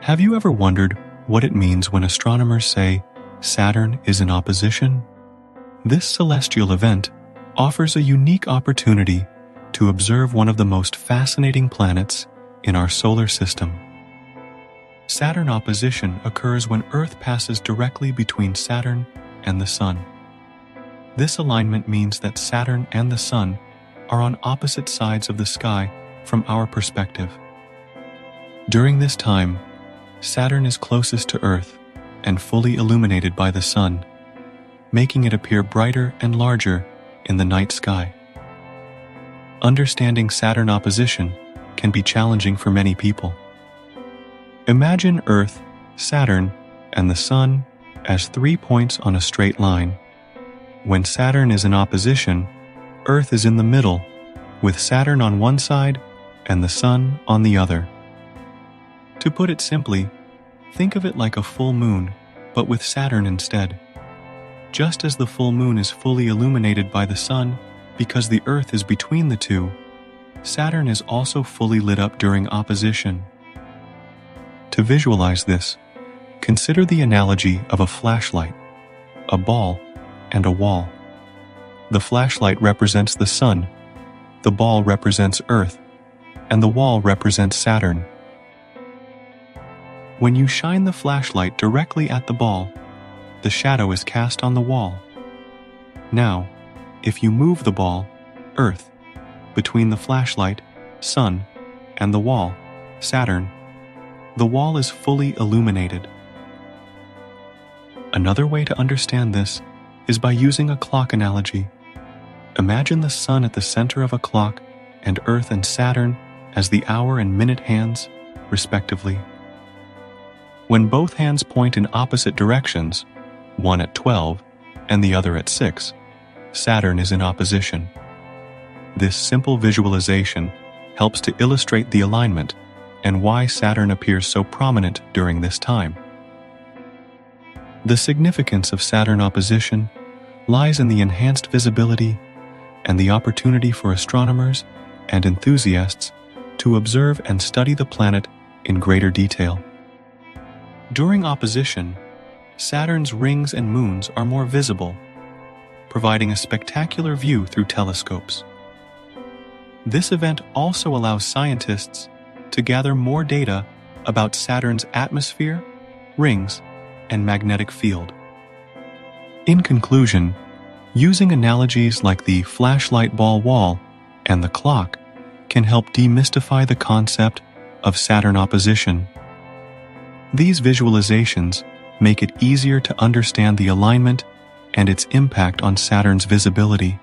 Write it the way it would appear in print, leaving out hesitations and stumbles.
Have you ever wondered what it means when astronomers say Saturn is in opposition? This celestial event offers a unique opportunity to observe one of the most fascinating planets in our solar system. Saturn opposition occurs when Earth passes directly between Saturn and the Sun. This alignment means that Saturn and the Sun are on opposite sides of the sky from our perspective. During this time, Saturn is closest to Earth and fully illuminated by the Sun, making it appear brighter and larger in the night sky. Understanding Saturn opposition can be challenging for many people. Imagine Earth, Saturn, and the Sun as 3 points on a straight line. When Saturn is in opposition, Earth is in the middle, with Saturn on one side and the Sun on the other. To put it simply, think of it like a full moon, but with Saturn instead. Just as the full moon is fully illuminated by the Sun because the Earth is between the two, Saturn is also fully lit up during opposition. To visualize this, consider the analogy of a flashlight, a ball, and a wall. The flashlight represents the Sun, the ball represents Earth, and the wall represents Saturn. When you shine the flashlight directly at the ball, the shadow is cast on the wall. Now, if you move the ball, Earth, between the flashlight, Sun, and the wall, Saturn, the wall is fully illuminated. Another way to understand this is by using a clock analogy. Imagine the Sun at the center of a clock and Earth and Saturn as the hour and minute hands, respectively. When both hands point in opposite directions, one at 12 and the other at 6, Saturn is in opposition. This simple visualization helps to illustrate the alignment and why Saturn appears so prominent during this time. The significance of Saturn opposition lies in the enhanced visibility and the opportunity for astronomers and enthusiasts to observe and study the planet in greater detail. During opposition, Saturn's rings and moons are more visible, providing a spectacular view through telescopes. This event also allows scientists to gather more data about Saturn's atmosphere, rings, and magnetic field. In conclusion, using analogies like the flashlight ball wall and the clock can help demystify the concept of Saturn opposition. These visualizations make it easier to understand the alignment and its impact on Saturn's visibility.